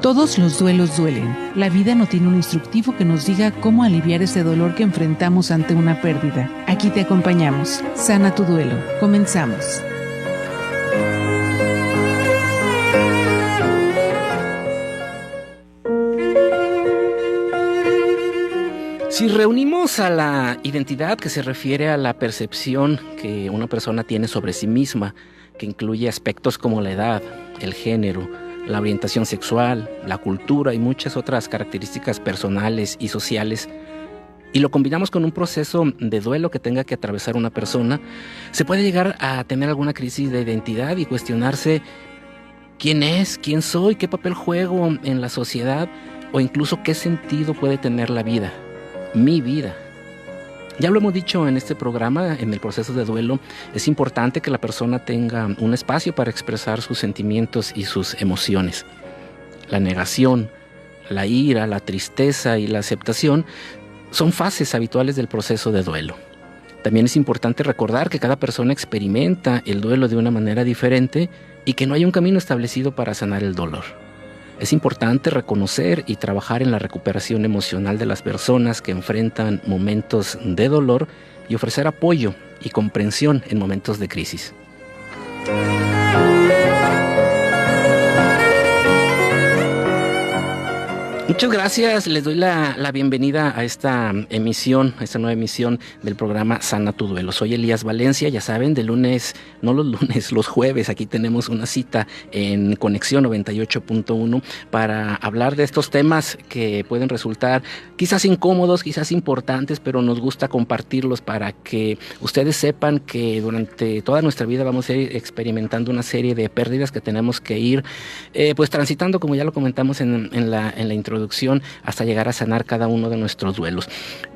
Todos los duelos duelen. La vida no tiene un instructivo que nos diga cómo aliviar ese dolor que enfrentamos ante una pérdida. Aquí te acompañamos. Sana tu duelo. Comenzamos. Si reunimos a la identidad, que se refiere a la percepción que una persona tiene sobre sí misma, que incluye aspectos como la edad, el género, la orientación sexual, la cultura y muchas otras características personales y sociales, y lo combinamos con un proceso de duelo que tenga que atravesar una persona, se puede llegar a tener alguna crisis de identidad y cuestionarse quién es, quién soy, qué papel juego en la sociedad o incluso qué sentido puede tener la vida, mi vida. Ya lo hemos dicho en este programa, en el proceso de duelo, es importante que la persona tenga un espacio para expresar sus sentimientos y sus emociones. La negación, la ira, la tristeza y la aceptación son fases habituales del proceso de duelo. También es importante recordar que cada persona experimenta el duelo de una manera diferente y que no hay un camino establecido para sanar el dolor. Es importante reconocer y trabajar en la recuperación emocional de las personas que enfrentan momentos de dolor y ofrecer apoyo y comprensión en momentos de crisis. Muchas gracias, les doy la bienvenida a esta emisión, a esta nueva emisión del programa Sana tu Duelo. Soy Elías Valencia, ya saben, los jueves, aquí tenemos una cita en Conexión 98.1 para hablar de estos temas que pueden resultar quizás incómodos, quizás importantes, pero nos gusta compartirlos para que ustedes sepan que durante toda nuestra vida vamos a ir experimentando una serie de pérdidas que tenemos que ir pues transitando, como ya lo comentamos en la introducción, hasta llegar a sanar cada uno de nuestros duelos.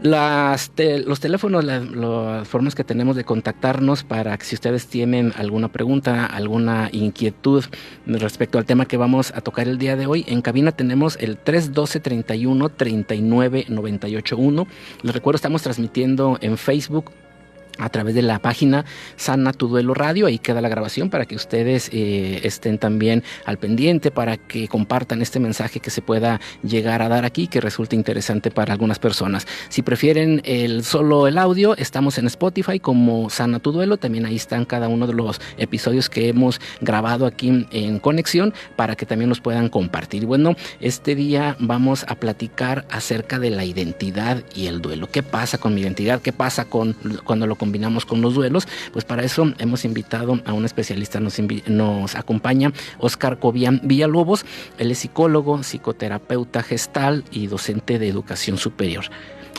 Los teléfonos, las formas que tenemos de contactarnos para que si ustedes tienen alguna pregunta, alguna inquietud respecto al tema que vamos a tocar el día de hoy, en cabina tenemos el 312-31-39-98-1. Les recuerdo, estamos transmitiendo en Facebook a través de la página Sana tu Duelo Radio. Ahí queda la grabación para que ustedes estén también al pendiente, para que compartan este mensaje que se pueda llegar a dar aquí, que resulte interesante para algunas personas. Si prefieren solo el audio, estamos en Spotify como Sana tu Duelo. También ahí están cada uno de los episodios que hemos grabado aquí en Conexión para que también los puedan compartir. Bueno, este día vamos a platicar acerca de la identidad y el duelo. ¿Qué pasa con mi identidad? ¿Qué pasa cuando lo combinamos con los duelos? Pues para eso hemos invitado a un especialista. Nos acompaña Óscar Cobian Villalobos. Él es psicólogo, psicoterapeuta gestal y docente de educación superior.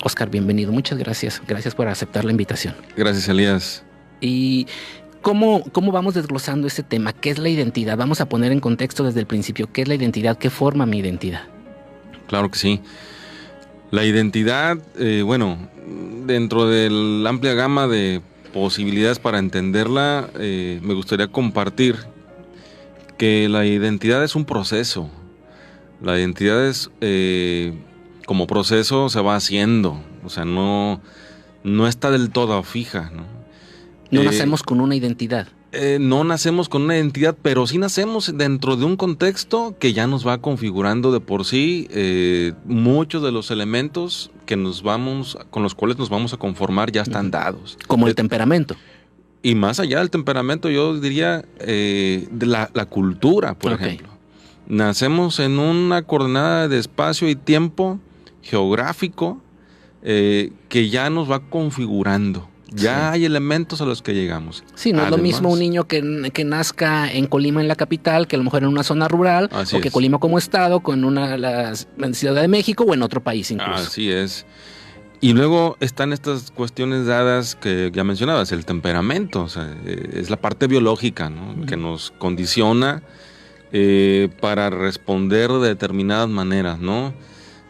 Óscar, bienvenido. Muchas gracias. Gracias por aceptar la invitación. Gracias, Elías. Y ¿cómo vamos desglosando este tema? ¿Qué es la identidad? Vamos a poner en contexto desde el principio. ¿Qué es la identidad? ¿Qué forma mi identidad? Claro que sí. La identidad, dentro de la amplia gama de posibilidades para entenderla, me gustaría compartir que la identidad es un proceso. La identidad es, como proceso, se va haciendo. O sea, no está del todo fija, ¿no? No nacemos con una identidad. No nacemos con una identidad, pero sí nacemos dentro de un contexto que ya nos va configurando de por sí muchos de los elementos con los cuales nos vamos a conformar ya están dados. Como el temperamento. Y más allá del temperamento, yo diría de la cultura, por ejemplo. Nacemos en una coordenada de espacio y tiempo geográfico que ya nos va configurando. Ya hay elementos a los que llegamos. Sí, no es lo mismo un niño que nazca en Colima, en la capital, que a lo mejor en una zona rural, o que Colima como estado, con la Ciudad de México o en otro país incluso. Así es. Y luego están estas cuestiones dadas que ya mencionabas, el temperamento, o sea, es la parte biológica, ¿no? Que nos condiciona para responder de determinadas maneras, ¿no?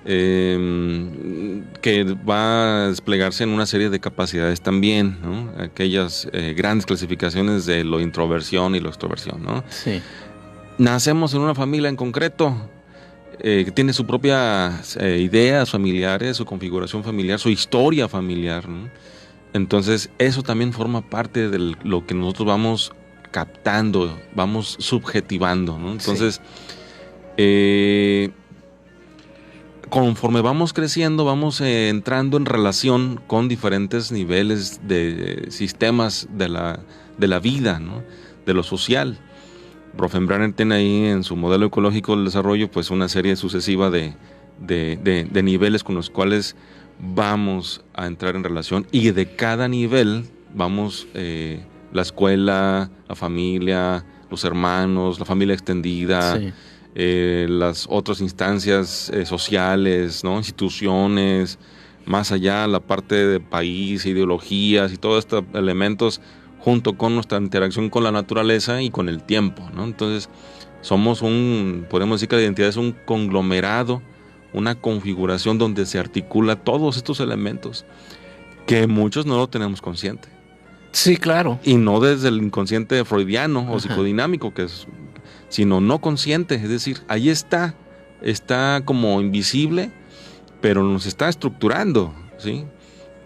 Que va a desplegarse en una serie de capacidades también, ¿no? Aquellas grandes clasificaciones de lo introversión y lo extroversión, ¿no? Sí. Nacemos en una familia en concreto que tiene su propia ideas familiares, su configuración familiar, su historia familiar, ¿no? Entonces eso también forma parte de lo que nosotros vamos captando, vamos subjetivando, ¿no? Entonces Conforme vamos creciendo, vamos entrando en relación con diferentes niveles de sistemas de la vida, ¿no? De lo social. Rothenbrenner tiene ahí en su modelo ecológico del desarrollo pues una serie sucesiva de niveles con los cuales vamos a entrar en relación, y de cada nivel vamos, la escuela, la familia, los hermanos, la familia extendida, sí, las otras instancias sociales, ¿no? Instituciones, más allá la parte de país, ideologías y todos estos elementos, junto con nuestra interacción con la naturaleza y con el tiempo, ¿no? Entonces somos podemos decir que la identidad es un conglomerado, una configuración donde se articula todos estos elementos que muchos no lo tenemos consciente. Sí, claro. Y no desde el inconsciente freudiano o psicodinámico, sino no consciente, es decir, ahí está como invisible, pero nos está estructurando, ¿sí?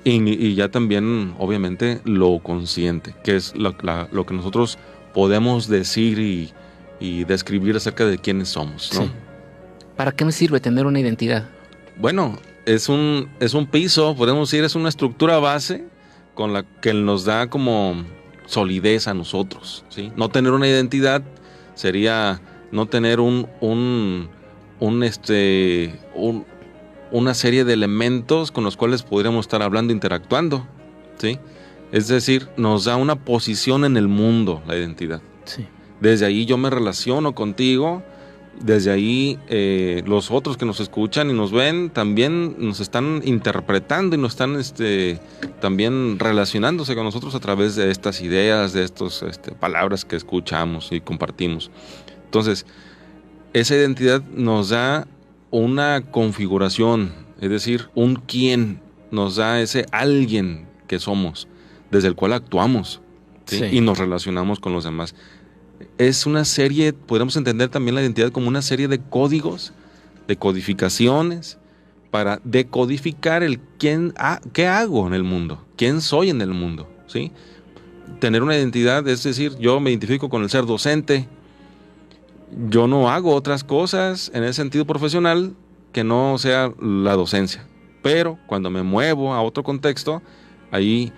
Y ya también, obviamente, lo consciente, que es lo que nosotros podemos decir y describir acerca de quiénes somos, ¿no? Sí. ¿Para qué me sirve tener una identidad? Bueno, es un piso, podemos decir, es una estructura base con la que nos da como solidez a nosotros, ¿sí? No tener una identidad sería no tener una serie de elementos con los cuales podríamos estar hablando, interactuando, ¿sí? Es decir, nos da una posición en el mundo, la identidad. Sí. Desde ahí yo me relaciono contigo, desde ahí los otros que nos escuchan y nos ven también nos están interpretando y nos están también relacionándose con nosotros a través de estas ideas, de estas palabras que escuchamos y compartimos. Entonces, esa identidad nos da una configuración, es decir, un quién, nos da ese alguien que somos, desde el cual actuamos, ¿sí? Sí. Y nos relacionamos con los demás. Es una serie, podemos entender también la identidad como una serie de códigos, de codificaciones, para decodificar el qué hago en el mundo, quién soy en el mundo, ¿sí? Tener una identidad, es decir, yo me identifico con el ser docente, yo no hago otras cosas en ese sentido profesional que no sea la docencia, pero cuando me muevo a otro contexto, ahí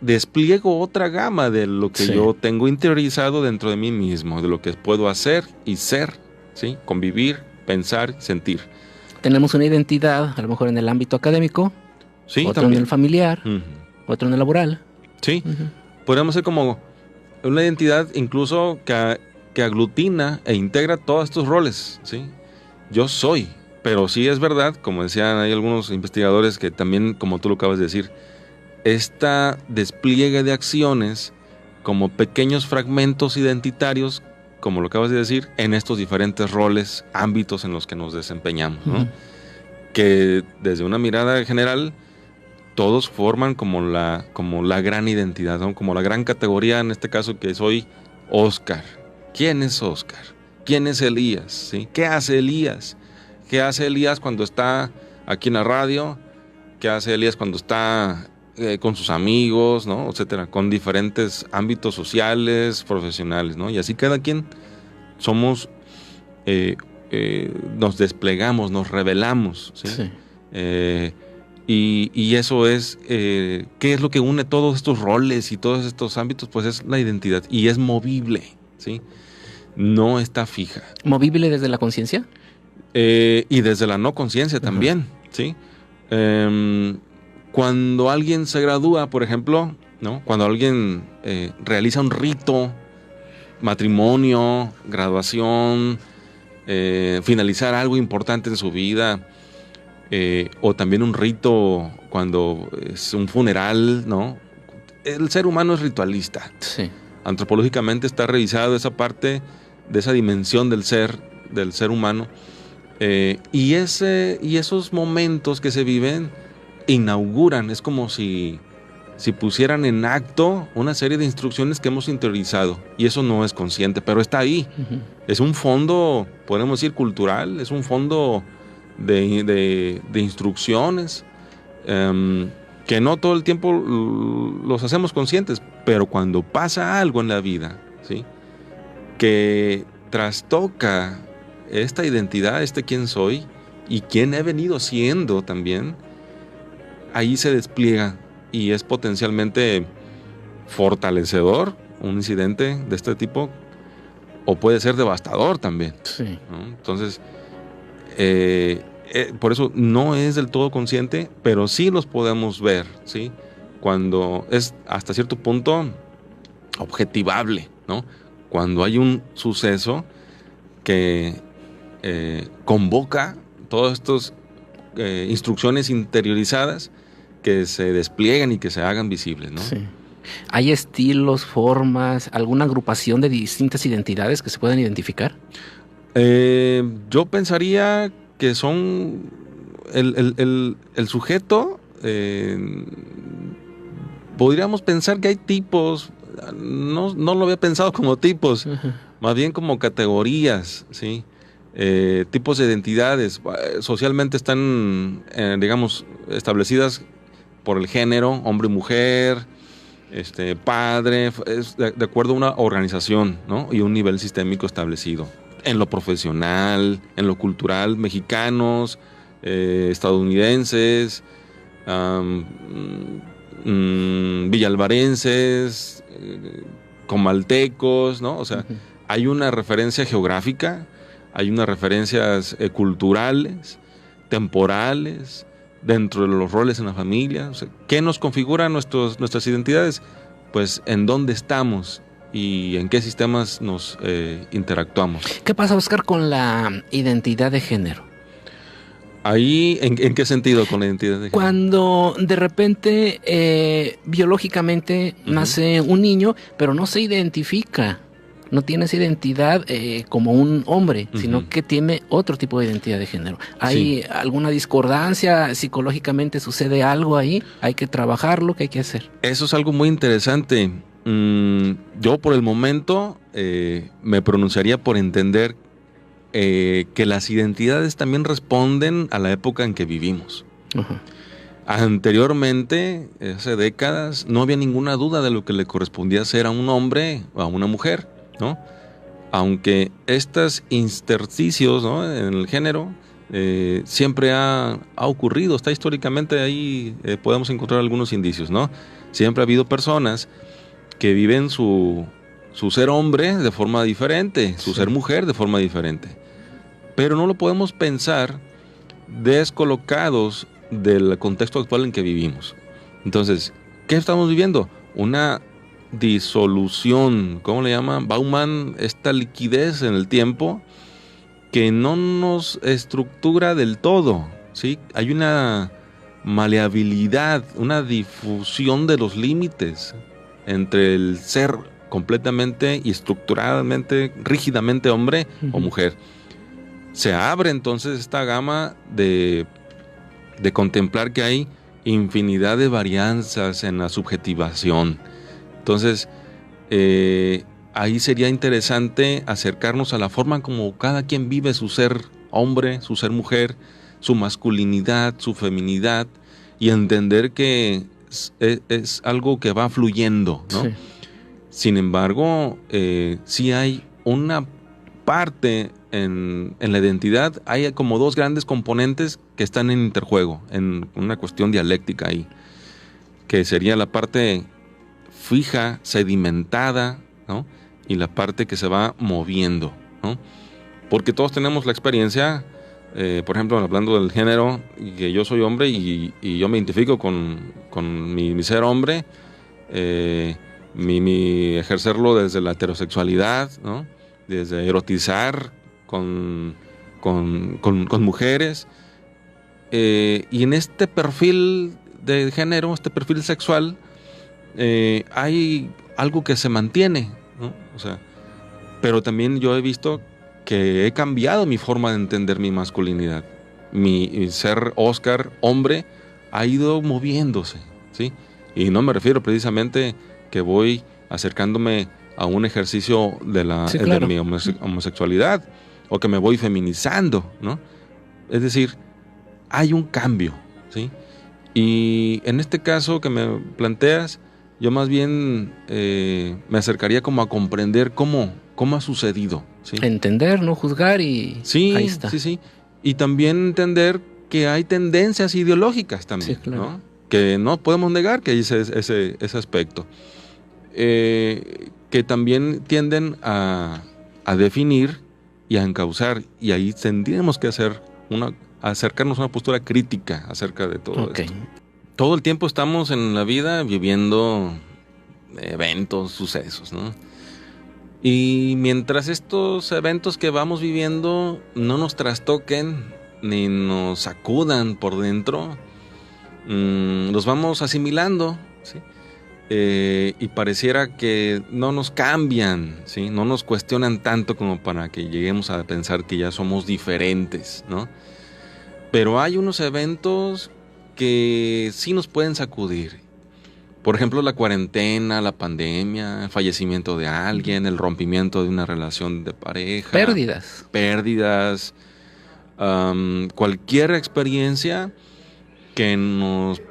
despliego otra gama de lo que yo tengo interiorizado dentro de mí mismo, de lo que puedo hacer y ser, ¿sí? Convivir, pensar, sentir. Tenemos una identidad, a lo mejor en el ámbito académico, sí, otro también en el familiar, otro en el laboral. Sí, podríamos ser como una identidad incluso que aglutina e integra todos estos roles, ¿sí? Yo soy, pero sí es verdad, como decían hay algunos investigadores que también, como tú lo acabas de decir, esta despliegue de acciones como pequeños fragmentos identitarios, como lo acabas de decir, en estos diferentes roles, ámbitos en los que nos desempeñamos, ¿no? Que desde una mirada general todos forman como la gran identidad, ¿no? Como la gran categoría, en este caso que soy Óscar. ¿Quién es Óscar? ¿Quién es Elías? ¿Sí? ¿Qué hace Elías? ¿Qué hace Elías cuando está aquí en la radio? ¿Qué hace Elías cuando está con sus amigos, ¿no? Etcétera, con diferentes ámbitos sociales, profesionales, ¿no? Y así cada quien somos, nos desplegamos, nos revelamos, ¿sí? Sí. Y eso es, ¿qué es lo que une todos estos roles y todos estos ámbitos? Pues es la identidad, y es movible, ¿sí? No está fija. ¿Movible desde la conciencia? Y desde la no conciencia también, ¿sí? Cuando alguien se gradúa, por ejemplo, ¿no? Cuando alguien realiza un rito, matrimonio, graduación, finalizar algo importante en su vida, o también un rito cuando es un funeral, ¿no? El ser humano es ritualista. Sí. Antropológicamente está revisado esa parte de esa dimensión del ser humano, y esos momentos que se viven inauguran, es como si pusieran en acto una serie de instrucciones que hemos interiorizado, y eso no es consciente, pero está ahí. Es un fondo, podemos decir, cultural, es un fondo de instrucciones que no todo el tiempo los hacemos conscientes, pero cuando pasa algo en la vida, ¿sí? Que trastoca esta identidad, quién soy y quién he venido siendo también, ahí se despliega y es potencialmente fortalecedor un incidente de este tipo, o puede ser devastador también. Sí. ¿No? Entonces, por eso no es del todo consciente, pero sí los podemos ver, ¿sí? Cuando es hasta cierto punto objetivable, ¿no? Cuando hay un suceso que convoca todas estas instrucciones interiorizadas que se despliegan y que se hagan visibles, ¿no? Sí. ¿Hay estilos, formas, alguna agrupación de distintas identidades que se puedan identificar? Yo pensaría que son el sujeto. Podríamos pensar que hay tipos. No lo había pensado como tipos, más bien como categorías, ¿sí? Tipos de identidades. Socialmente están, digamos, establecidas por el género, hombre y mujer, padre, es de acuerdo a una organización, ¿no? Y un nivel sistémico establecido. En lo profesional, en lo cultural, mexicanos, estadounidenses, villalvarenses, comaltecos, ¿no? O sea, hay una referencia geográfica, hay unas referencias culturales, temporales, dentro de los roles en la familia. O sea, ¿qué nos configura nuestras identidades? Pues en dónde estamos y en qué sistemas nos interactuamos. ¿Qué pasa, Oscar, con la identidad de género? Ahí, ¿en qué sentido con la identidad de género? Cuando de repente biológicamente nace un niño, pero no se identifica, no tiene esa identidad como un hombre, sino que tiene otro tipo de identidad de género. ¿Hay alguna discordancia? ¿Psicológicamente sucede algo ahí? ¿Hay que trabajarlo? ¿Qué hay que hacer? Eso es algo muy interesante. Yo por el momento me pronunciaría por entender que las identidades también responden a la época en que vivimos. Anteriormente, hace décadas, no había ninguna duda de lo que le correspondía ser a un hombre o a una mujer, ¿no? Aunque estos intersticios, ¿no?, en el género siempre ha ocurrido, está históricamente ahí, podemos encontrar algunos indicios, ¿no? Siempre ha habido personas que viven su ser hombre de forma diferente, su ser mujer de forma diferente. Pero no lo podemos pensar descolocados del contexto actual en que vivimos. Entonces, ¿qué estamos viviendo? Una disolución, ¿cómo le llaman? Bauman, esta liquidez en el tiempo que no nos estructura del todo, ¿sí? Hay una maleabilidad, una difusión de los límites entre el ser completamente y estructuradamente, rígidamente hombre o mujer. Se abre entonces esta gama de contemplar que hay infinidad de varianzas en la subjetivación. Entonces, ahí sería interesante acercarnos a la forma como cada quien vive su ser hombre, su ser mujer, su masculinidad, su feminidad, y entender que es algo que va fluyendo, ¿no? Sí. Sin embargo, sí hay una parte en la identidad, hay como dos grandes componentes que están en interjuego, en una cuestión dialéctica ahí, que sería la parte fija, sedimentada, ¿no?, y la parte que se va moviendo, ¿no? Porque todos tenemos la experiencia, por ejemplo, hablando del género, que yo soy hombre y yo me identifico con mi ser hombre, mi ejercerlo desde la heterosexualidad, ¿no?, desde erotizar con mujeres, y en este perfil de género, este perfil sexual, hay algo que se mantiene, ¿no? O sea, pero también yo he visto que he cambiado mi forma de entender mi masculinidad. Mi ser Oscar, hombre, ha ido moviéndose, ¿sí? Y no me refiero precisamente que voy acercándome a un ejercicio de mi homosexualidad, o que me voy feminizando, ¿no? Es decir, hay un cambio, ¿sí? Y en este caso que me planteas, yo más bien me acercaría como a comprender cómo cómo ha sucedido. ¿Sí? Entender, no juzgar y sí, ahí está. Sí. Y también entender que hay tendencias ideológicas también, Sí, claro. ¿no? Que no podemos negar que hay ese aspecto. Que también tienden a definir y a encauzar. Y ahí tendríamos que acercarnos a una postura crítica acerca de todo esto. Todo el tiempo estamos en la vida viviendo eventos, sucesos, ¿no? Y mientras estos eventos que vamos viviendo no nos trastoquen ni nos sacudan por dentro, los vamos asimilando, ¿sí? Y pareciera que no nos cambian, ¿sí? No nos cuestionan tanto como para que lleguemos a pensar que ya somos diferentes, ¿no? Pero hay unos eventos que sí nos pueden sacudir. Por ejemplo, la cuarentena, la pandemia, el fallecimiento de alguien, el rompimiento de una relación de pareja. Pérdidas. Cualquier experiencia que nos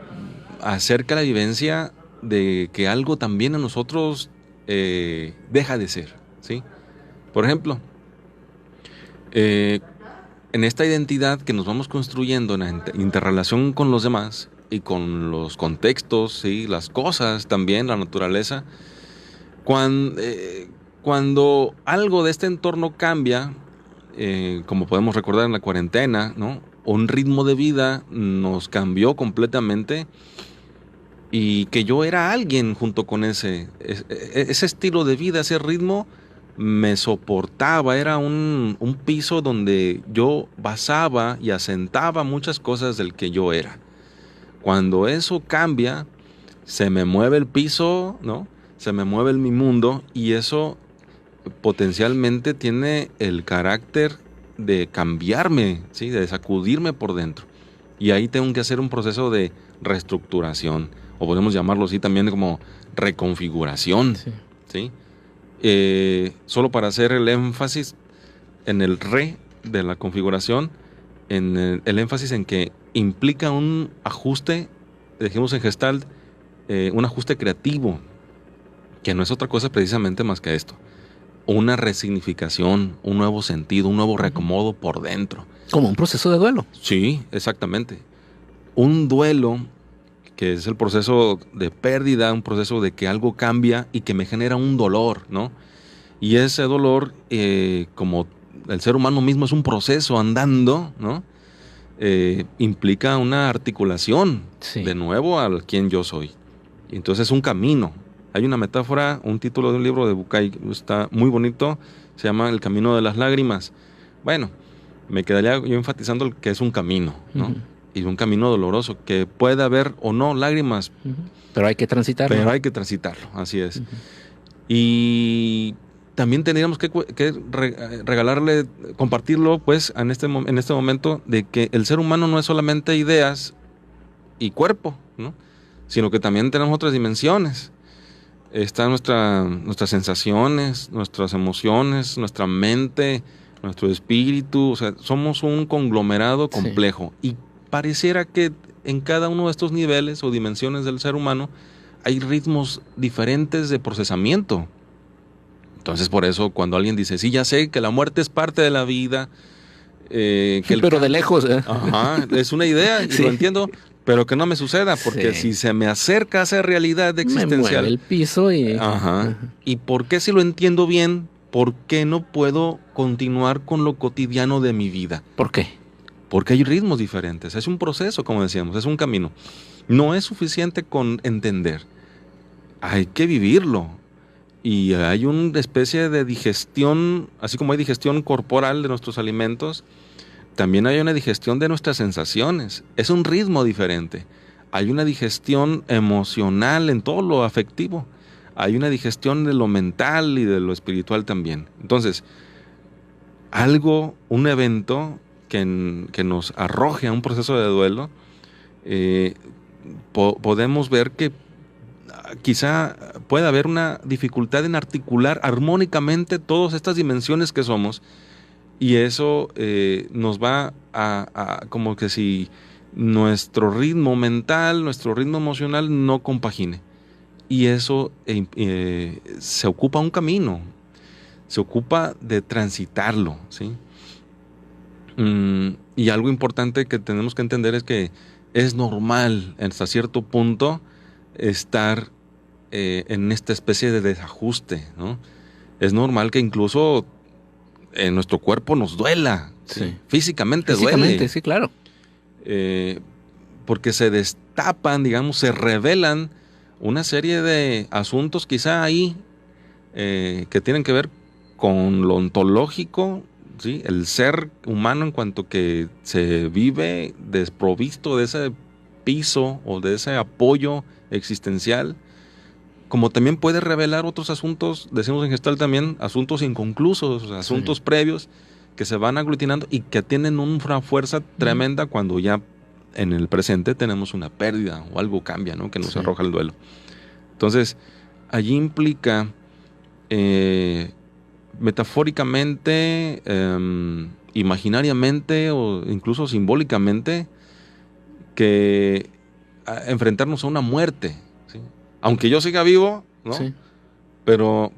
acerca a la vivencia de que algo también en nosotros deja de ser, ¿sí? Por ejemplo, en esta identidad que nos vamos construyendo en la interrelación con los demás y con los contextos, ¿sí? Las cosas también, la naturaleza, cuando algo de este entorno cambia, como podemos recordar en la cuarentena, ¿no? Un ritmo de vida nos cambió completamente y que yo era alguien junto con ese estilo de vida, ese ritmo me soportaba, era un piso donde yo basaba y asentaba muchas cosas del que yo era. Cuando eso cambia, se me mueve el piso, ¿no? Se me mueve mi mundo y eso potencialmente tiene el carácter de cambiarme, ¿sí? De sacudirme por dentro. Y ahí tengo que hacer un proceso de reestructuración, o podemos llamarlo así también como reconfiguración, ¿sí? Solo para hacer el énfasis en el de la configuración, en el énfasis en que implica un ajuste, dijimos en Gestalt, un ajuste creativo, que no es otra cosa precisamente más que esto. Una resignificación, un nuevo sentido, un nuevo reacomodo por dentro. Como un proceso de duelo. Sí, exactamente. Un duelo, que es el proceso de pérdida, un proceso de que algo cambia y que me genera un dolor, ¿no? Y ese dolor, como el ser humano mismo es un proceso andando, ¿no? Implica una articulación, sí, de nuevo al quien yo soy. Y entonces es un camino. Hay una metáfora, un título de un libro de Bucay, está muy bonito, se llama El camino de las lágrimas. Bueno, me quedaría yo enfatizando que es un camino, ¿no? Uh-huh. Y un camino doloroso, que puede haber o no lágrimas. Uh-huh. Pero hay que transitarlo. Así es. Uh-huh. Y también tendríamos que regalarle, compartirlo, pues, en este momento, de que el ser humano no es solamente ideas y cuerpo, ¿no? Sino que también tenemos otras dimensiones. Están nuestras sensaciones, nuestras emociones, nuestra mente, nuestro espíritu. O sea, somos un conglomerado complejo. Sí. Y pareciera que en cada uno de estos niveles o dimensiones del ser humano hay ritmos diferentes de procesamiento. Entonces, por eso, cuando alguien dice, sí, ya sé que la muerte es parte de la vida, pero de lejos, Ajá, es una idea, y sí, lo entiendo, pero que no me suceda, porque si se me acerca a esa realidad existencial, me mueve el piso y... Ajá. ¿Y por qué, si lo entiendo bien, por qué no puedo continuar con lo cotidiano de mi vida? ¿Por qué? Porque hay ritmos diferentes, es un proceso, como decíamos, es un camino. No es suficiente con entender, hay que vivirlo. Y hay una especie de digestión, así como hay digestión corporal de nuestros alimentos, también hay una digestión de nuestras sensaciones. Es un ritmo diferente. Hay una digestión emocional en todo lo afectivo. Hay una digestión de lo mental y de lo espiritual también. Entonces, un evento que nos arroje a un proceso de duelo, podemos ver que quizá pueda haber una dificultad en articular armónicamente todas estas dimensiones que somos, y eso nos va a como que si nuestro ritmo mental, nuestro ritmo emocional no compagine, y eso se ocupa un camino. se ocupa de transitarlo, ¿sí? Y algo importante que tenemos que entender es que es normal hasta cierto punto estar en esta especie de desajuste, ¿no? Es normal que incluso en nuestro cuerpo nos duela, ¿sí? Físicamente duele. Sí, claro. Porque se destapan, digamos, se revelan una serie de asuntos quizá ahí que tienen que ver con lo ontológico, ¿sí? El ser humano en cuanto que se vive desprovisto de ese piso o de ese apoyo existencial, como también puede revelar otros asuntos, decimos en Gestalt también, asuntos inconclusos, asuntos previos que se van aglutinando y que tienen una fuerza tremenda cuando ya en el presente tenemos una pérdida o algo cambia, ¿no? Que nos arroja el duelo. Entonces, allí implica metafóricamente, imaginariamente o incluso simbólicamente que enfrentarnos a una muerte, ¿sí? Aunque yo siga vivo, ¿no? Sí. Pero,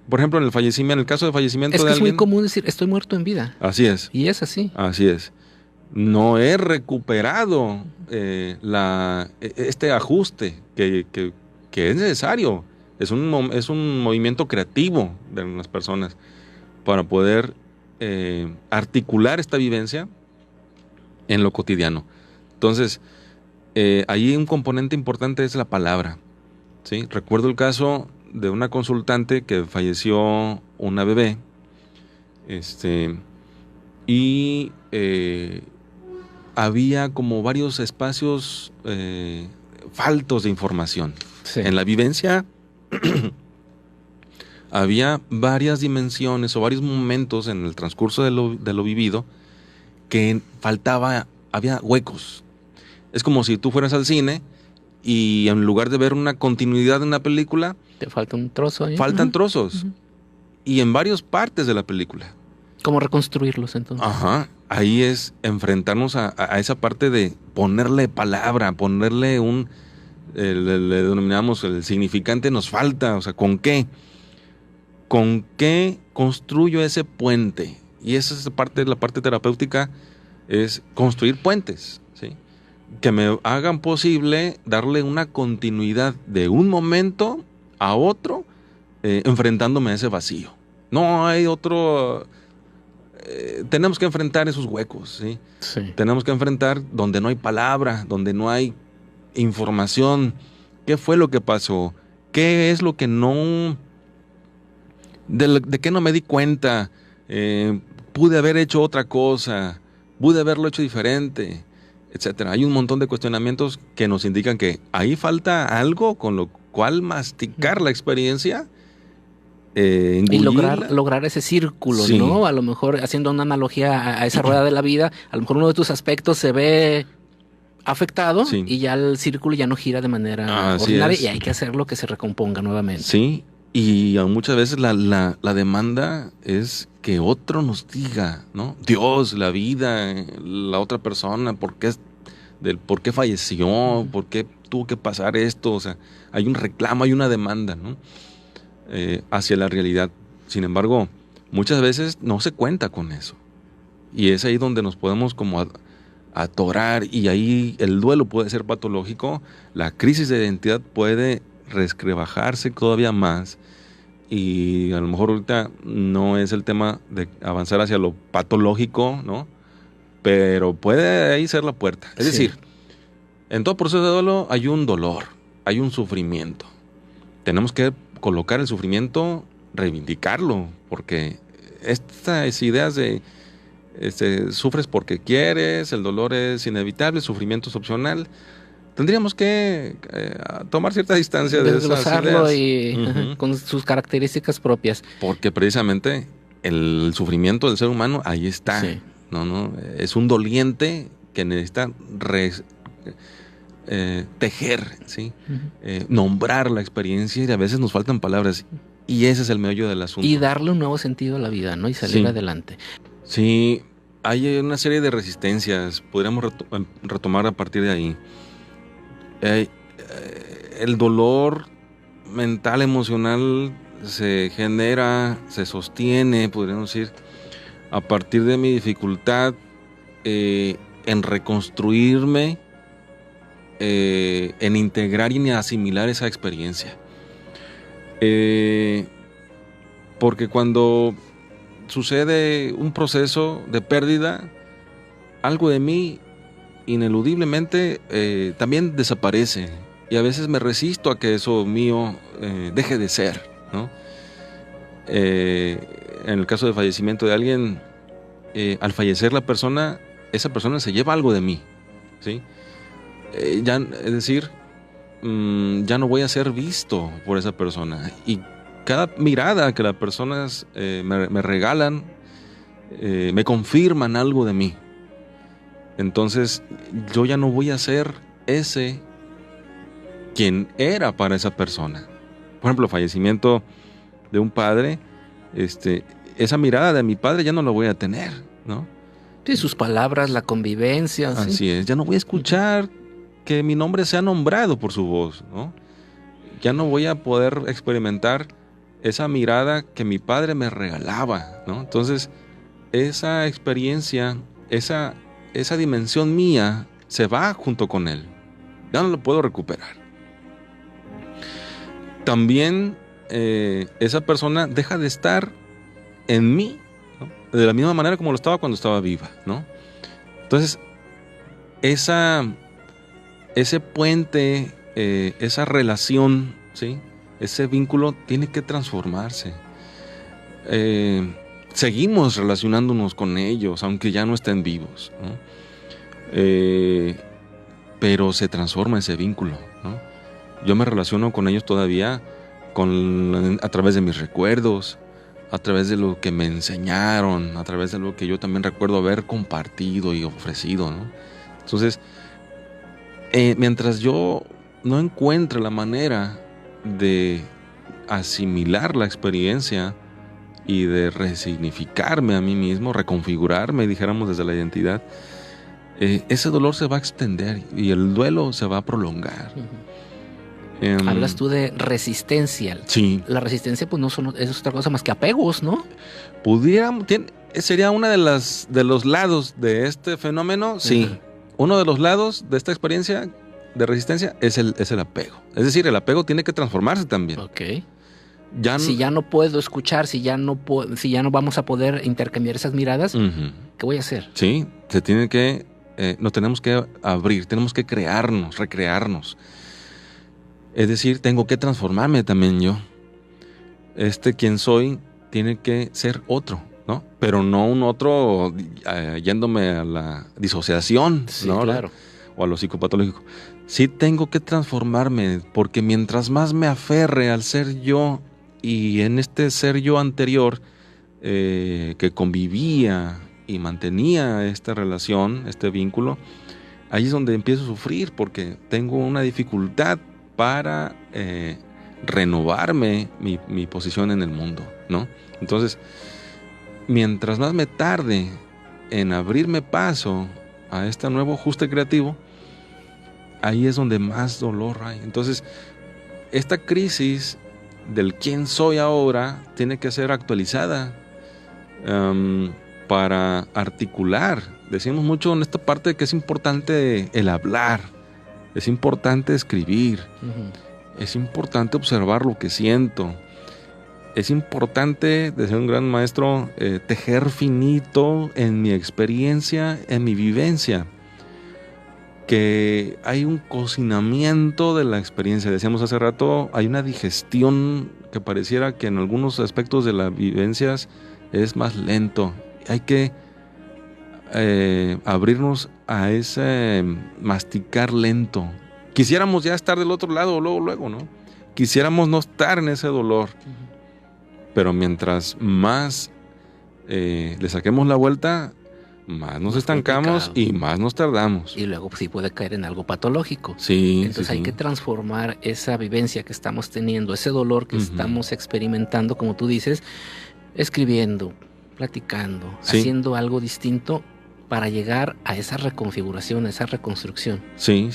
por ejemplo, en el caso de fallecimiento de alguien... Es muy común decir, estoy muerto en vida. Así es. Y es así. Así es. No he recuperado este ajuste que es necesario. Es un movimiento creativo de las personas para poder articular esta vivencia en lo cotidiano. Entonces, ahí un componente importante es la palabra, ¿sí? Recuerdo el caso de una consultante que falleció una bebé, y había como varios espacios faltos de información. Sí. En la vivencia había varias dimensiones o varios momentos en el transcurso de lo vivido que había huecos. Es como si tú fueras al cine y en lugar de ver una continuidad de una película, te falta un trozo ahí. Faltan trozos. Y en varias partes de la película. ¿Cómo reconstruirlos entonces? Ajá. Ahí es enfrentarnos a esa parte de ponerle palabra, ponerle le denominamos el significante, nos falta. O sea, ¿con qué? ¿Con qué construyo ese puente? Y esa es la parte terapéutica, es construir puentes, ¿sí? Que me hagan posible darle una continuidad de un momento a otro, enfrentándome a ese vacío. No hay otro... tenemos que enfrentar esos huecos, ¿sí? Sí. Tenemos que enfrentar donde no hay palabra, donde no hay información. ¿Qué fue lo que pasó? ¿Qué es lo que no... de qué no me di cuenta? Pude haber hecho otra cosa, pude haberlo hecho diferente, etcétera. Hay un montón de cuestionamientos que nos indican que ahí falta algo con lo cual masticar la experiencia, y lograr ese círculo, sí, ¿no? A lo mejor, haciendo una analogía a esa rueda de la vida, a lo mejor uno de tus aspectos se ve afectado, sí, y ya el círculo ya no gira de manera ordinaria, y hay que hacerlo que se recomponga nuevamente. Sí, y muchas veces la demanda es que otro nos diga, ¿no? Dios, la vida, la otra persona, ¿por qué falleció? ¿Por qué tuvo que pasar esto? O sea, hay un reclamo, hay una demanda, ¿no? Hacia la realidad. Sin embargo, muchas veces no se cuenta con eso. Y es ahí donde nos podemos como atorar, y ahí el duelo puede ser patológico, la crisis de identidad puede resquebrajarse todavía más, y a lo mejor ahorita no es el tema de avanzar hacia lo patológico, ¿no? Pero puede ahí ser la puerta. Es decir, en todo proceso de duelo hay un dolor, hay un sufrimiento. Tenemos que colocar el sufrimiento, reivindicarlo, porque estas ideas de sufres porque quieres, el dolor es inevitable, el sufrimiento es opcional, tendríamos que tomar cierta distancia de esas ideas. Y con sus características propias. Porque precisamente el sufrimiento del ser humano ahí está. Sí. No, es un doliente que necesita tejer, ¿sí? Nombrar la experiencia, y a veces nos faltan palabras, y ese es el meollo del asunto. Y darle un nuevo sentido a la vida, ¿no? Y salir adelante. Sí, hay una serie de resistencias, podríamos retomar a partir de ahí. El dolor mental, emocional, se genera, se sostiene, podríamos decir, a partir de mi dificultad en reconstruirme, en integrar y en asimilar esa experiencia. Porque cuando sucede un proceso de pérdida, algo de mí ineludiblemente también desaparece, y a veces me resisto a que eso mío deje de ser, ¿no? En el caso de fallecimiento de alguien, al fallecer la persona, esa persona se lleva algo de mí, ¿sí? Es decir, ya no voy a ser visto por esa persona, y cada mirada que las personas me regalan, me confirman algo de mí. Entonces yo ya no voy a ser ese quien era para esa persona. Por ejemplo, el fallecimiento de un padre, esa mirada de mi padre ya no la voy a tener, ¿no? Sí, sus palabras, la convivencia. Así ¿sí? es, ya no voy a escuchar que mi nombre sea nombrado por su voz, ¿no? Ya no voy a poder experimentar esa mirada que mi padre me regalaba, ¿no? Entonces, esa experiencia, esa dimensión mía se va junto con él. Ya no lo puedo recuperar. También esa persona deja de estar en mí, ¿no? De la misma manera como lo estaba cuando estaba viva, ¿no? Entonces, ese puente, esa relación, ¿sí? Ese vínculo tiene que transformarse. Seguimos relacionándonos con ellos, aunque ya no estén vivos, ¿no? Pero se transforma ese vínculo, ¿no? Yo me relaciono con ellos todavía a través de mis recuerdos, a través de lo que me enseñaron, a través de lo que yo también recuerdo haber compartido y ofrecido, ¿no? Entonces, mientras yo no encuentre la manera de asimilar la experiencia y de resignificarme a mí mismo, reconfigurarme, dijéramos, desde la identidad, ese dolor se va a extender y el duelo se va a prolongar. Hablas tú de resistencia. Sí. La resistencia pues es otra cosa más que apegos, ¿no? Sería una de los lados de este fenómeno. Sí. Uh-huh. Uno de los lados de esta experiencia de resistencia es el apego. Es decir, el apego tiene que transformarse también. Ok. Si ya no puedo escuchar, si ya no vamos a poder intercambiar esas miradas, uh-huh, ¿qué voy a hacer? Sí, nos tenemos que abrir, tenemos que recrearnos. Es decir, tengo que transformarme también yo. Quien soy tiene que ser otro, ¿no? Pero no un otro yéndome a la disociación, sí, ¿no? Claro. O a lo psicopatológico. Sí tengo que transformarme, porque mientras más me aferre al ser yo, y en este ser yo anterior que convivía y mantenía esta relación, este vínculo, ahí es donde empiezo a sufrir, porque tengo una dificultad para renovarme mi posición en el mundo, ¿no? Entonces, mientras más me tarde en abrirme paso a este nuevo ajuste creativo, ahí es donde más dolor hay. Entonces, esta crisis del quién soy ahora tiene que ser actualizada para articular. Decimos mucho en esta parte que es importante el hablar, es importante escribir, uh-huh, es importante observar lo que siento, es importante, decía un gran maestro, tejer finito en mi experiencia, en mi vivencia, que hay un cocinamiento de la experiencia. Decíamos hace rato, hay una digestión que pareciera que en algunos aspectos de las vivencias es más lento. Hay que abrirnos a ese masticar lento. Quisiéramos ya estar del otro lado luego, ¿no? Quisiéramos no estar en ese dolor. Pero mientras más le saquemos la vuelta, más nos estancamos y más nos tardamos. Y luego sí puede caer en algo patológico. Sí. Entonces hay que transformar esa vivencia que estamos teniendo, ese dolor que, uh-huh, estamos experimentando, como tú dices, escribiendo, platicando, haciendo algo distinto para llegar a esa reconfiguración, a esa reconstrucción. Sí.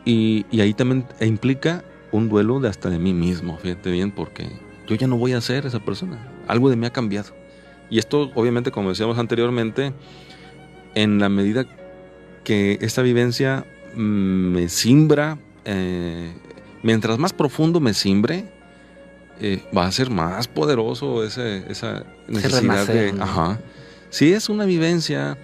Y ahí también implica un duelo hasta de mí mismo, fíjate bien, porque yo ya no voy a ser esa persona. Algo de mí ha cambiado. Y esto, obviamente, como decíamos anteriormente, en la medida que esta vivencia me simbra, mientras más profundo me simbre, va a ser más poderoso esa necesidad de... ¿no? Ajá. Si es una vivencia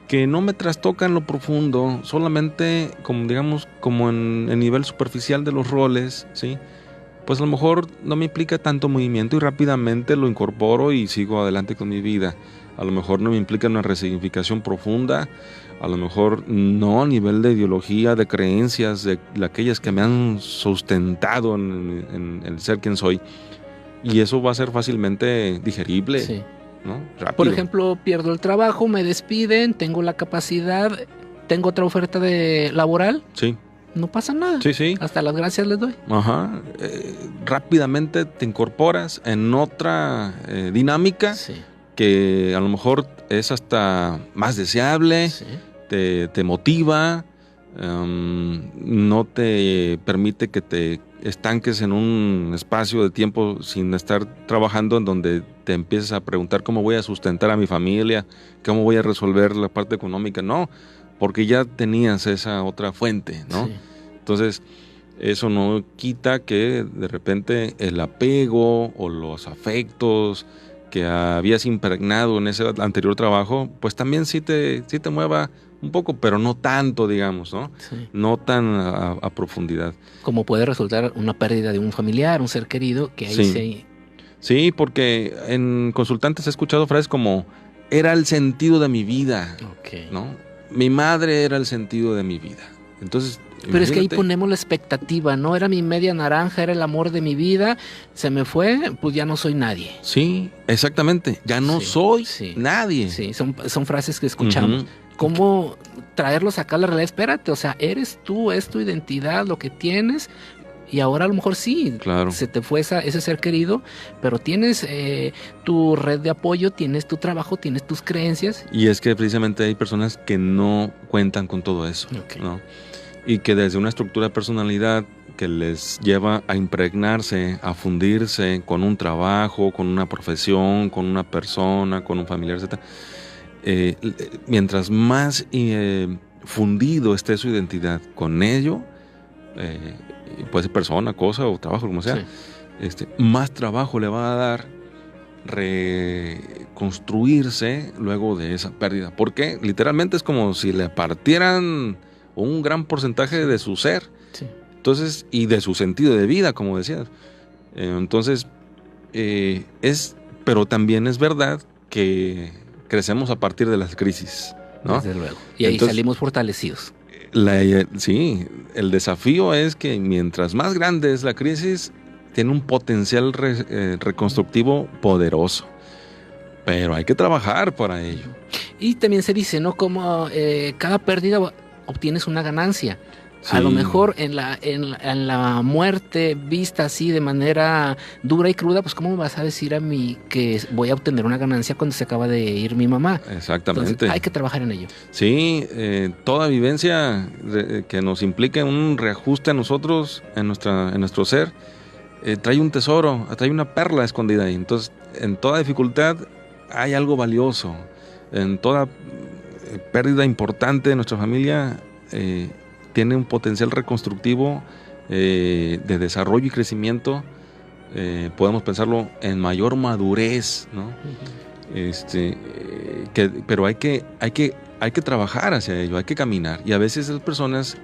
que no me trastoca en lo profundo, solamente como digamos como en el nivel superficial de los roles, ¿sí? Pues a lo mejor no me implica tanto movimiento y rápidamente lo incorporo y sigo adelante con mi vida. A lo mejor no me implica una resignificación profunda, a lo mejor no a nivel de ideología, de creencias, de aquellas que me han sustentado en el ser quien soy. Y eso va a ser fácilmente digerible. Sí. ¿No? Rápido. Por ejemplo, pierdo el trabajo, me despiden, tengo la capacidad, tengo otra oferta laboral. Sí. No pasa nada. Sí, sí. Hasta las gracias les doy. Ajá. Rápidamente te incorporas en otra dinámica, Sí. que a lo mejor es hasta más deseable, Sí. te motiva, no te permite que te estanques en un espacio de tiempo sin estar trabajando, en donde te empieces a preguntar cómo voy a sustentar a mi familia, cómo voy a resolver la parte económica. No, porque ya tenías esa otra fuente, ¿no? Sí. Entonces, eso no quita que de repente el apego o los afectos que habías impregnado en ese anterior trabajo, pues también sí te mueva un poco, pero no tanto, digamos, ¿no? Sí. No tan a profundidad. Como puede resultar una pérdida de un familiar, un ser querido, que ahí Sí. Sí, porque en consultantes he escuchado frases como, era el sentido de mi vida, Ok. ¿no? Mi madre era el sentido de mi vida. Entonces, Pero es que ahí imagínate. ponemos la expectativa, ¿no? Era mi media naranja, era el amor de mi vida, se me fue, pues ya no soy nadie. Sí, exactamente. Ya no Sí, soy sí. nadie. Sí, son frases que escuchamos. Ujú. ¿Cómo traerlos acá a la realidad? Espérate, o sea, eres tú, es tu identidad, lo que tienes, y ahora a lo mejor sí, Claro. se te fue ese ser querido, pero tienes tu red de apoyo, tienes tu trabajo, tienes tus creencias. Y es que precisamente hay personas que no cuentan con todo eso, Ok. ¿no? Y que desde una estructura de personalidad que les lleva a impregnarse, a fundirse con un trabajo, con una profesión, con una persona, con un familiar, etc. Mientras más fundido esté su identidad con ello, puede ser persona, cosa o trabajo, como sea, Sí. Más trabajo le va a dar reconstruirse luego de esa pérdida. Porque literalmente es como si le partieran un gran porcentaje de su ser. Sí. Entonces, y de su sentido de vida, como decías. Entonces, pero también es verdad que crecemos a partir de las crisis, ¿no? Desde luego. Y ahí Entonces, salimos fortalecidos. Sí, el desafío es que mientras más grande es la crisis, tiene un potencial reconstructivo poderoso. Pero hay que trabajar para ello. Y también se dice, ¿no? Como cada pérdida obtienes una ganancia. Sí. A lo mejor en la muerte vista así de manera dura y cruda, pues ¿cómo me vas a decir a mí que voy a obtener una ganancia cuando se acaba de ir mi mamá? Exactamente. Entonces, hay que trabajar en ello. Sí, toda vivencia que nos implique un reajuste a nosotros, en nuestro ser, trae un tesoro, trae una perla escondida ahí. Entonces, en toda dificultad hay algo valioso. En toda pérdida importante de nuestra familia, tiene un potencial reconstructivo de desarrollo y crecimiento. Podemos pensarlo en mayor madurez, ¿no? Pero hay que trabajar hacia ello, hay que caminar. Y a veces las personas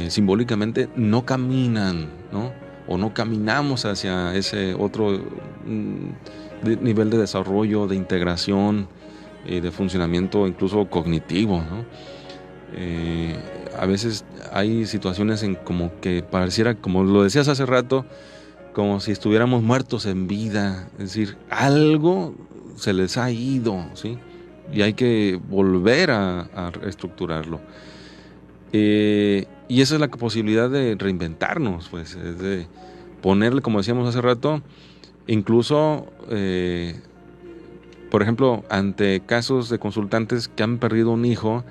simbólicamente no caminan, ¿no? O no caminamos hacia ese otro nivel de desarrollo, de integración, de funcionamiento incluso cognitivo, ¿no? A veces hay situaciones en como que pareciera, como lo decías hace rato, como si estuviéramos muertos en vida, es decir, algo se les ha ido, ¿sí? Y hay que volver a reestructurarlo. Y esa es la posibilidad de reinventarnos, pues, es de ponerle, como decíamos hace rato, incluso, por ejemplo, ante casos de consultantes que han perdido un hijo,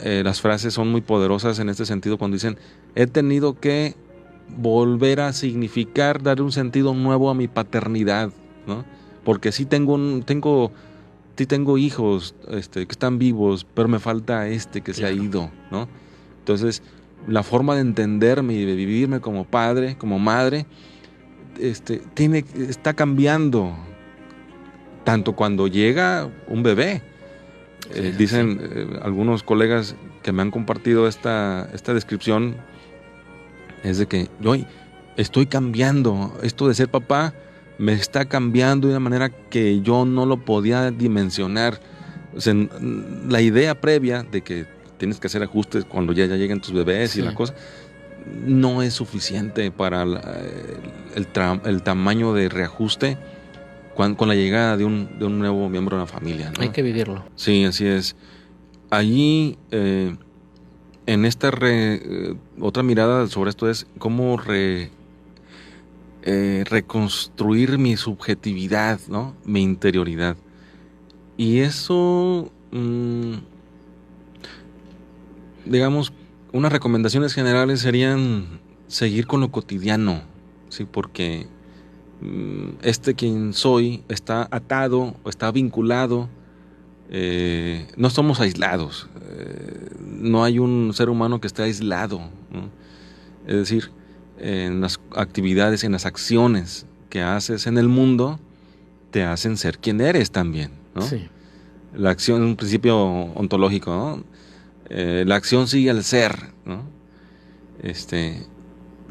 las frases son muy poderosas en este sentido cuando dicen, he tenido que volver a significar, dar un sentido nuevo a mi paternidad, ¿no? Porque sí tengo hijos que están vivos, pero me falta que se ha ido, ¿no? Entonces, la forma de entenderme y de vivirme como padre, como madre, está cambiando. Tanto cuando llega un bebé. Dicen algunos colegas que me han compartido esta descripción, es de que yo estoy cambiando. Esto de ser papá me está cambiando de una manera que yo no lo podía dimensionar. O sea, la idea previa de que tienes que hacer ajustes cuando ya llegan tus bebés y la cosa, no es suficiente para el tamaño de reajuste con la llegada de un nuevo miembro de la familia, ¿no? Hay que vivirlo. Sí, así es. Allí, en esta otra mirada sobre esto es cómo reconstruir mi subjetividad, ¿no? Mi interioridad. Y eso, digamos, unas recomendaciones generales serían seguir con lo cotidiano, ¿sí? Porque quien soy está atado o está vinculado, no somos aislados, no hay un ser humano que esté aislado, ¿no? Es decir, en las actividades, en las acciones que haces en el mundo, te hacen ser quien eres también, ¿no? Sí. La acción es un principio ontológico, ¿no? La acción sigue al ser, ¿no?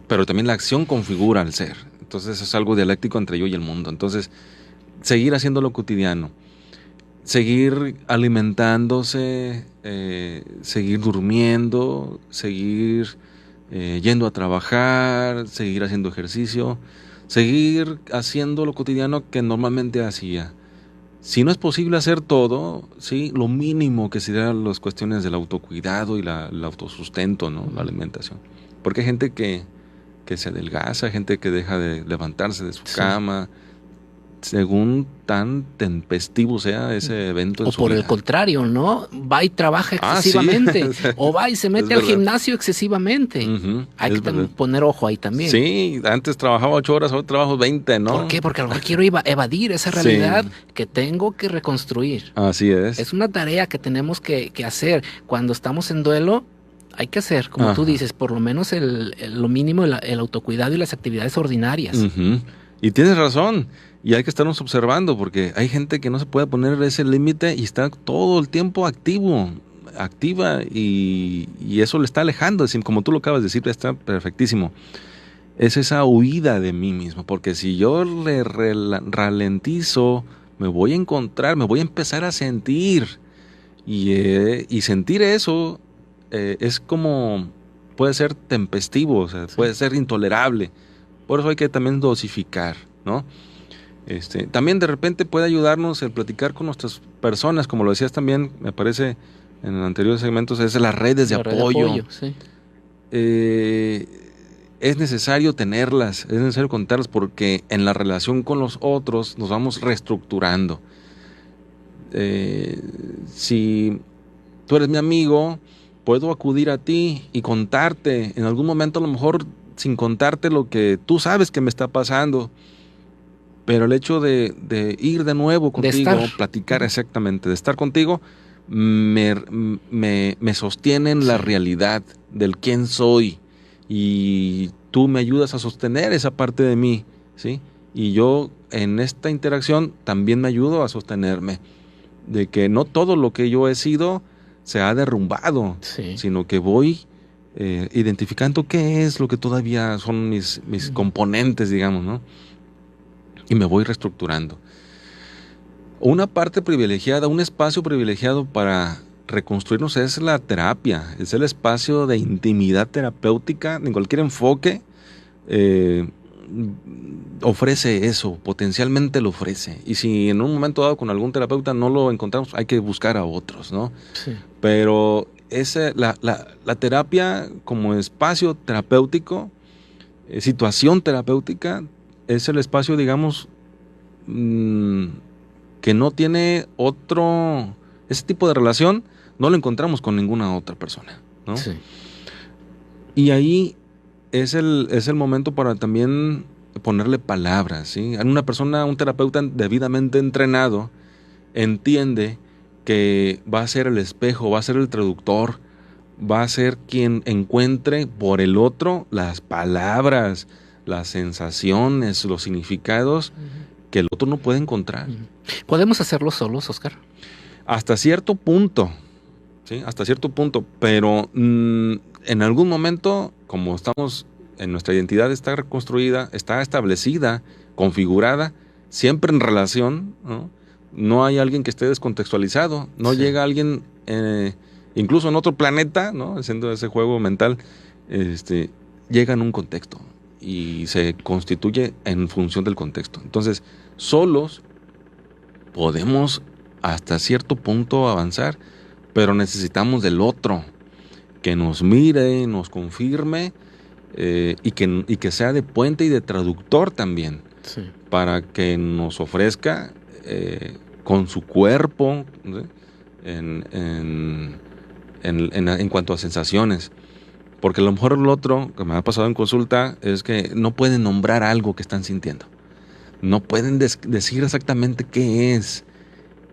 Pero también la acción configura al ser. Entonces es algo dialéctico entre yo y el mundo. Entonces, seguir haciendo lo cotidiano, seguir alimentándose, seguir durmiendo, seguir yendo a trabajar, seguir haciendo ejercicio, seguir haciendo lo cotidiano que normalmente hacía. Si no es posible hacer todo, sí, lo mínimo que serían las cuestiones del autocuidado y el autosustento, ¿no? La alimentación. Porque hay gente que se adelgaza, gente que deja de levantarse de su cama, según tan tempestivo sea ese evento en o su por vida. el contrario, ¿no? Va y trabaja excesivamente, sí. o va y se mete al gimnasio excesivamente. Hay que poner ojo ahí también. Sí, antes trabajaba 8 horas, ahora trabajo 20, ¿no? ¿Por qué? Porque a lo mejor quiero evadir esa realidad que tengo que reconstruir. Así es. Es una tarea que tenemos que hacer. Cuando estamos en duelo, hay que hacer, como tú dices, por lo menos lo mínimo, el autocuidado y las actividades ordinarias. Y tienes razón. Y hay que estarnos observando porque hay gente que no se puede poner ese límite y está todo el tiempo activa y eso le está alejando. Es decir, como tú lo acabas de decir, está perfectísimo. Es esa huida de mí mismo, porque si yo le ralentizo, me voy a empezar a sentir. Y sentir eso es como, puede ser tempestivo, o sea, puede ser intolerable. Por eso hay que también dosificar, ¿no? También de repente puede ayudarnos el platicar con nuestras personas, como lo decías también, me parece en los anteriores segmentos, es las redes de apoyo. Sí. Es necesario tenerlas, es necesario contarlas, porque en la relación con los otros nos vamos reestructurando. Si tú eres mi amigo, puedo acudir a ti y contarte, en algún momento a lo mejor sin contarte lo que tú sabes que me está pasando. Pero el hecho de ir de nuevo contigo, platicar exactamente, de estar contigo, me sostiene en la realidad del quién soy. Y tú me ayudas a sostener esa parte de mí, ¿sí? Y yo en esta interacción también me ayudo a sostenerme. De que no todo lo que yo he sido se ha derrumbado, sino que voy identificando qué es lo que todavía son mis componentes, digamos, ¿no? Y me voy reestructurando. Una parte privilegiada, un espacio privilegiado para reconstruirnos es la terapia. Es el espacio de intimidad terapéutica. En cualquier enfoque ofrece eso, potencialmente lo ofrece. Y si en un momento dado con algún terapeuta no lo encontramos, hay que buscar a otros, ¿no? Sí. Pero la terapia como espacio terapéutico, situación terapéutica, es el espacio, digamos, que no tiene ese tipo de relación, no lo encontramos con ninguna otra persona, ¿no? Sí. Y ahí es el momento para también ponerle palabras, ¿sí? Una persona, un terapeuta debidamente entrenado, entiende que va a ser el espejo, va a ser el traductor, va a ser quien encuentre por el otro las palabras, las sensaciones, los significados que el otro no puede encontrar. ¿Podemos hacerlo solos, Oscar? Hasta cierto punto, ¿sí? Hasta cierto punto, pero en algún momento, como estamos en nuestra identidad, está reconstruida, está establecida, configurada, siempre en relación, ¿no? No hay alguien que esté descontextualizado, no llega alguien, incluso en otro planeta, ¿no? Haciendo ese juego mental, llega en un contexto y se constituye en función del contexto. Entonces, solos podemos hasta cierto punto avanzar, pero necesitamos del otro que nos mire, nos confirme, y que sea de puente y de traductor también, para que nos ofrezca con su cuerpo, ¿sí? En cuanto a sensaciones. Porque a lo mejor el otro, que me ha pasado en consulta, es que no pueden nombrar algo que están sintiendo. No pueden decir exactamente qué es.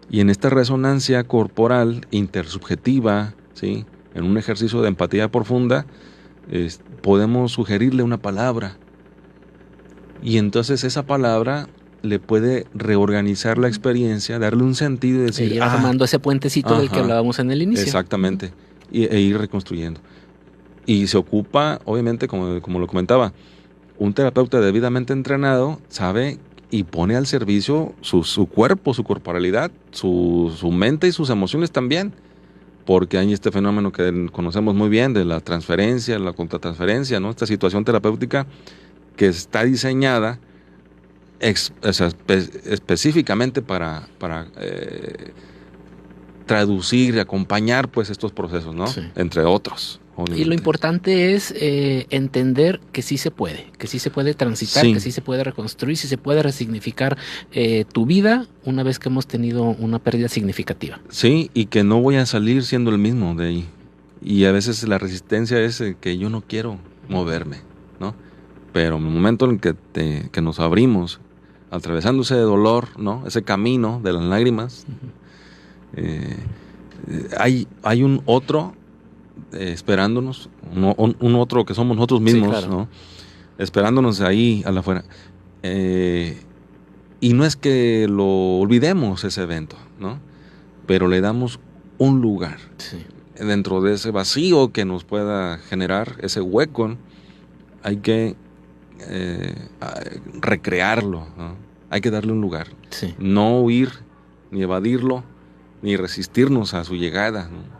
Y en esta resonancia corporal intersubjetiva, ¿sí? En un ejercicio de empatía profunda, podemos sugerirle una palabra. Y entonces esa palabra le puede reorganizar la experiencia, darle un sentido y decir... ir armando ese puentecito del que hablábamos en el inicio. Exactamente. E ir reconstruyendo. Y se ocupa, obviamente, como lo comentaba, un terapeuta debidamente entrenado sabe y pone al servicio su cuerpo, su corporalidad, su mente y sus emociones también. Porque hay este fenómeno que conocemos muy bien de la transferencia, la contratransferencia, ¿no? Esta situación terapéutica que está diseñada específicamente para traducir y acompañar pues estos procesos, ¿no? Sí. Entre otros. Obviamente. Y lo importante es entender que sí se puede transitar, que sí se puede reconstruir, sí se puede resignificar tu vida una vez que hemos tenido una pérdida significativa. Sí, y que no voy a salir siendo el mismo de ahí. Y a veces la resistencia es que yo no quiero moverme, ¿no? Pero en el momento en que nos abrimos, atravesando ese dolor, ¿no? Ese camino de las lágrimas, hay un otro esperándonos, un otro que somos nosotros mismos, sí, claro, ¿no? Esperándonos ahí a la afuera. Y no es que lo olvidemos ese evento, ¿no? Pero le damos un lugar. Sí. Dentro de ese vacío que nos pueda generar, ese hueco, hay que recrearlo, ¿no? Hay que darle un lugar. Sí. No huir, ni evadirlo, ni resistirnos a su llegada, ¿no?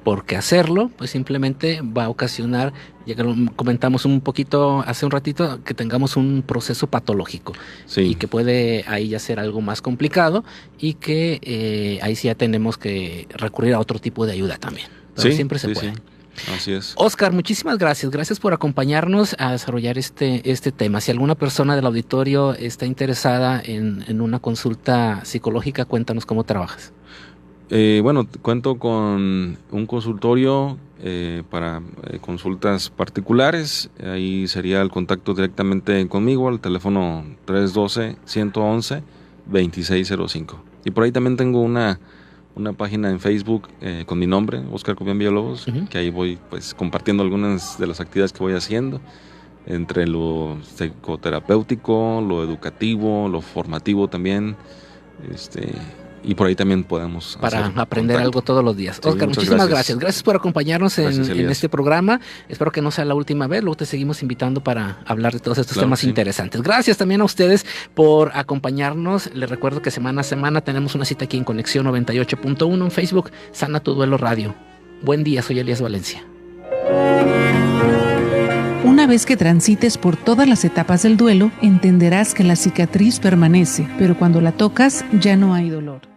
Porque hacerlo, pues simplemente va a ocasionar, ya que lo comentamos un poquito hace un ratito, que tengamos un proceso patológico. Sí. Y que puede ahí ya ser algo más complicado y que ahí sí ya tenemos que recurrir a otro tipo de ayuda también. Pero sí, siempre se puede. Sí. Así es. Oscar, muchísimas gracias. Gracias por acompañarnos a desarrollar este tema. Si alguna persona del auditorio está interesada en una consulta psicológica, cuéntanos cómo trabajas. Bueno, cuento con un consultorio para consultas particulares. Ahí sería el contacto directamente conmigo al teléfono 312-111-2605. Y por ahí también tengo una página en Facebook con mi nombre, Oscar Cobian Villalobos, que ahí voy pues compartiendo algunas de las actividades que voy haciendo, entre lo psicoterapéutico, lo educativo, lo formativo también, y por ahí también podemos para aprender algo todos los días. Sí, Oscar, muchísimas gracias. Gracias por acompañarnos en este programa. Espero que no sea la última vez. Luego te seguimos invitando para hablar de todos estos temas interesantes. Gracias también a ustedes por acompañarnos. Les recuerdo que semana a semana tenemos una cita aquí en Conexión 98.1 en Facebook, Sana Tu Duelo Radio. Buen día, soy Elías Valencia. Una vez que transites por todas las etapas del duelo, entenderás que la cicatriz permanece, pero cuando la tocas ya no hay dolor.